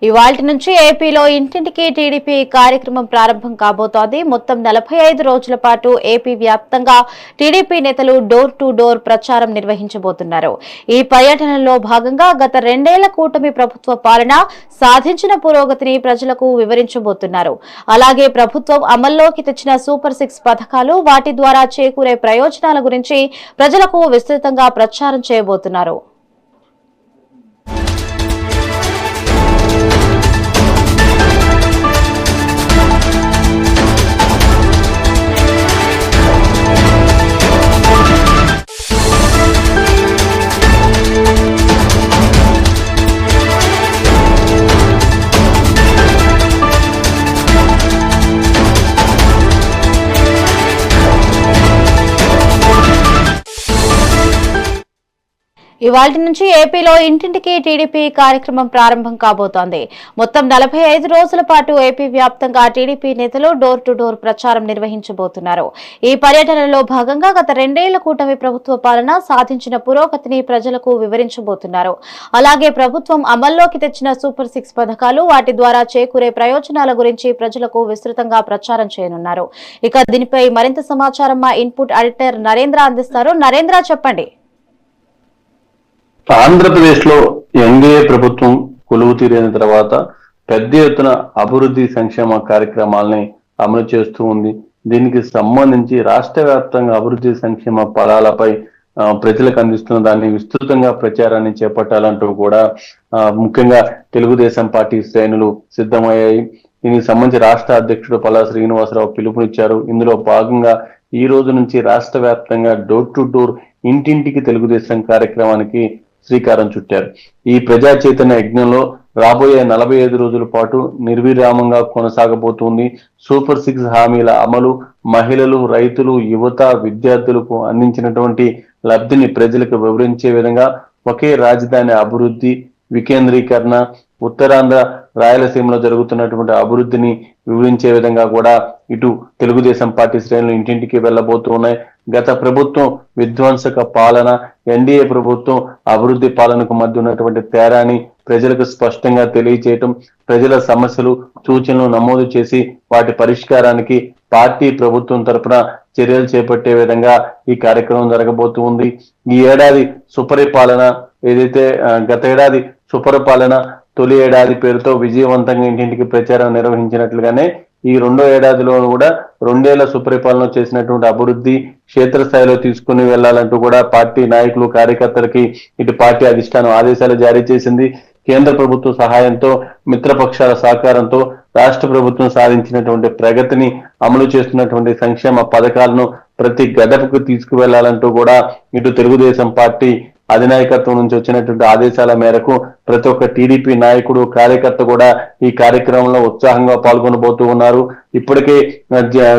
ఇవాల్టి నుంచి ఏపీలో ఇంటింటికి టీడీపీ కార్యక్రమం ప్రారంభం కాబోతోంది. మొత్తం 45 రోజుల పాటు ఏపీ వ్యాప్తంగా టీడీపీ నేతలు డోర్ టు డోర్ ప్రచారం నిర్వహించబోతున్నారు. ఈ పర్యటనలో భాగంగా గత 2 ఏళ్ల కూటమి ప్రభుత్వ పాలన సాధించిన పురోగతిని ప్రజలకు వివరించబోతున్నారు. అలాగే ప్రభుత్వం అమల్లోకి తెచ్చిన సూపర్ 6 పథకాలు, వాటి ద్వారా చేకూరే ప్రయోజనాల గురించి ప్రజలకు విస్తృతంగా ప్రచారం చేయబోతున్నారు. ఇవాల్టి నుంచి ఏపీలో ఇంటింటికి టీడీపీ కార్యక్రమం ప్రారంభం కాబోతోంది. మొత్తం 45 రోజుల పాటు ఏపీ వ్యాప్తంగా టీడీపీ నేతలు డోర్ టు డోర్ ప్రచారం నిర్వహించబోతున్నారు. ఈ పర్యటనలో భాగంగా గత 2 ఏళ్ల కూటమి ప్రభుత్వ పాలన సాధించిన పురోగతిని ప్రజలకు వివరించబోతున్నారు. అలాగే ప్రభుత్వం అమల్లోకి తెచ్చిన సూపర్ 6 పథకాలు, వాటి ద్వారా చేకూరే ప్రయోజనాల గురించి ప్రజలకు విస్తృతంగా ప్రచారం చేయనున్నారు. ఇక దీనిపై మరింత సమాచారం మా ఇన్పుట్ ఎడిటర్ నరేంద్ర అందిస్తారు. నరేంద్ర, చెప్పండి. ఆంధ్రప్రదేశ్ లో ఎన్డీఏ ప్రభుత్వం కొలువు తీరిన తర్వాత పెద్ద ఎత్తున అభివృద్ధి సంక్షేమ కార్యక్రమాలని అమలు చేస్తూ ఉంది. దీనికి సంబంధించి రాష్ట్ర వ్యాప్తంగా అభివృద్ధి సంక్షేమ ఫలాలపై ప్రజలకు అందిస్తున్న దాన్ని విస్తృతంగా ప్రచారాన్ని చేపట్టాలంటూ కూడా ముఖ్యంగా తెలుగుదేశం పార్టీ శ్రేణులు సిద్ధమయ్యాయి. దీనికి సంబంధించి రాష్ట్ర అధ్యక్షుడు పల్లా శ్రీనివాసరావు పిలుపునిచ్చారు. ఇందులో భాగంగా ఈ రోజు నుంచి రాష్ట్ర వ్యాప్తంగా డోర్ టు డోర్ ఇంటింటికి తెలుగుదేశం కార్యక్రమానికి శ్రీకారం చుట్టారు. ఈ ప్రజా చైతన్య యజ్ఞంలో రాబోయే 45 రోజుల పాటు నిర్విరామంగా కొనసాగబోతుంది. సూపర్ 6 హామీల అమలు, మహిళలు, రైతులు, యువత, విద్యార్థులకు అందించినటువంటి లబ్ధిని ప్రజలకు వివరించే విధంగా ఒకే రాజధాని అభివృద్ధి, వికేంద్రీకరణ, ఉత్తరాంధ్ర రాయలసీమలో జరుగుతున్నటువంటి అభివృద్ధిని వివరించే విధంగా కూడా ఇటు తెలుగుదేశం పార్టీ శ్రేణులు ఇంటింటికి వెళ్లబోతూ ఉన్నాయి. గత ప్రభుత్వం విధ్వంసక పాలన, ఎన్డీఏ ప్రభుత్వం అభివృద్ధి పాలనకు మధ్య ఉన్నటువంటి తేడాని ప్రజలకు స్పష్టంగా తెలియచేయటం, ప్రజల సమస్యలు, సూచనలు నమోదు చేసి వాటి పరిష్కారానికి పార్టీ ప్రభుత్వం తరపున చర్యలు చేపట్టే విధంగా ఈ కార్యక్రమం జరగబోతూ ఉంది. ఈ ఏడాది సుపరిపాలన ఏదైతే గత ఏడాది సుపరిపాలన తొలి ఏడాది పేరుతో విజయవంతంగా ఇంటింటికి ప్రచారం నిర్వహించినట్లుగానే ఈ 2వ ఏడాదిలో కూడా 2 ఏళ్ల సుపరిపాలన చేసినటువంటి అభివృద్ధి క్షేత్రస్థాయిలో తీసుకుని వెళ్లాలంటూ కూడా పార్టీ నాయకులు, కార్యకర్తలకి ఇటు పార్టీ అధిష్టానం ఆదేశాలు జారీ చేసింది. కేంద్ర ప్రభుత్వ సహాయంతో, మిత్రపక్షాల సహకారంతో రాష్ట్ర ప్రభుత్వం సాధించినటువంటి ప్రగతిని, అమలు చేస్తున్నటువంటి సంక్షేమ పథకాలను ప్రతి గడపకు తీసుకువెళ్లాలంటూ కూడా ఇటు తెలుగుదేశం పార్టీ అధినాయకత్వం నుంచి వచ్చినటువంటి ఆదేశాల మేరకు ప్రతి ఒక్క టీడీపీ నాయకుడు, కార్యకర్త కూడా ఈ కార్యక్రమంలో ఉత్సాహంగా పాల్గొనబోతూ ఉన్నారు. ఇప్పటికే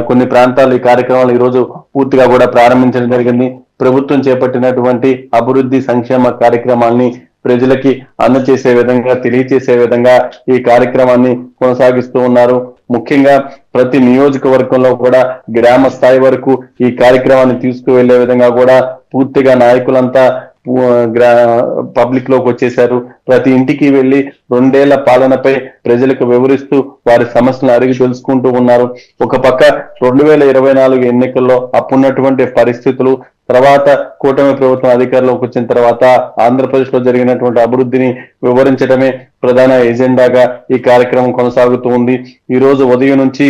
కొన్ని ప్రాంతాలు ఈ కార్యక్రమాలు ఈ రోజు పూర్తిగా కూడా ప్రారంభించడం జరిగింది. ప్రభుత్వం చేపట్టినటువంటి అభివృద్ధి సంక్షేమ కార్యక్రమాల్ని ప్రజలకి అందజేసే విధంగా, తెలియచేసే విధంగా ఈ కార్యక్రమాన్ని కొనసాగిస్తూ ఉన్నారు. ముఖ్యంగా ప్రతి నియోజకవర్గంలో కూడా గ్రామ స్థాయి వరకు ఈ కార్యక్రమాన్ని తీసుకువెళ్లే విధంగా కూడా పూర్తిగా నాయకులంతా పబ్లిక్ లోకి వచ్చేశారు. ప్రతి ఇంటికి వెళ్లి 2 ఏళ్ల పాలనపై ప్రజలకు వివరిస్తూ వారి సమస్యలను అడిగి తెలుసుకుంటూ ఉన్నారు. ఒక పక్క 2024 ఎన్నికల్లో అప్పుడున్నటువంటి పరిస్థితులు, తర్వాత కూటమి ప్రభుత్వం అధికారంలోకి వచ్చిన తర్వాత ఆంధ్రప్రదేశ్ లో జరిగినటువంటి అభివృద్ధిని వివరించడమే ప్రధాన ఎజెండాగా ఈ కార్యక్రమం కొనసాగుతూ ఉంది. ఈ రోజు ఉదయం నుంచి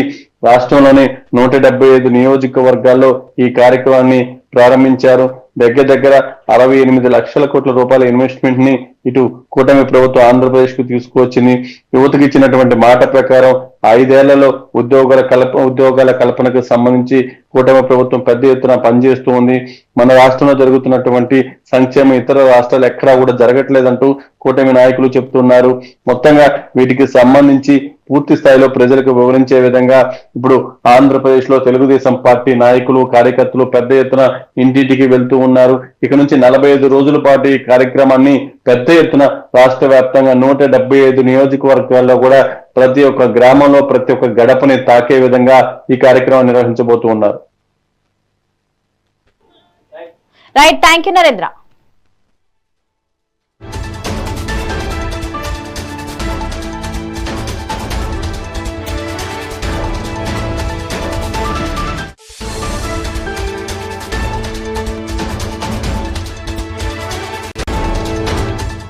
రాష్ట్రంలోని 175 నియోజకవర్గాల్లో ఈ కార్యక్రమాన్ని ప్రారంభించారు. దగ్గర 68 లక్షల కోట్ల రూపాయల ఇన్వెస్ట్మెంట్ ని ఇటు కూటమి ప్రభుత్వం ఆంధ్రప్రదేశ్ కు తీసుకువచ్చింది. యువతకు ఇచ్చినటువంటి మాట ప్రకారం 5 ఏళ్లలో ఉద్యోగాల కల్పనకు సంబంధించి కూటమి ప్రభుత్వం పెద్ద ఎత్తున పనిచేస్తూ ఉంది. మన రాష్ట్రంలో జరుగుతున్నటువంటి సంక్షేమం ఇతర రాష్ట్రాలు ఎక్కడా కూడా జరగట్లేదంటూ కూటమి నాయకులు చెప్తున్నారు. మొత్తంగా వీటికి సంబంధించి పూర్తి స్థాయిలో ప్రజలకు వివరించే విధంగా ఇప్పుడు ఆంధ్రప్రదేశ్ లో తెలుగుదేశం పార్టీ నాయకులు, కార్యకర్తలు పెద్ద ఎత్తున ఇంటింటికి వెళ్తూ ఉన్నారు. ఇక నుంచి 45 రోజుల పాటు ఈ కార్యక్రమాన్ని పెద్ద ఎత్తున రాష్ట్ర వ్యాప్తంగా 175 నియోజకవర్గాల్లో కూడా ప్రతి ఒక్క గ్రామంలో, ప్రతి ఒక్క గడపని తాకే విధంగా ఈ కార్యక్రమం నిర్వహించబోతూ ఉన్నారు. Right, thank you Narendra.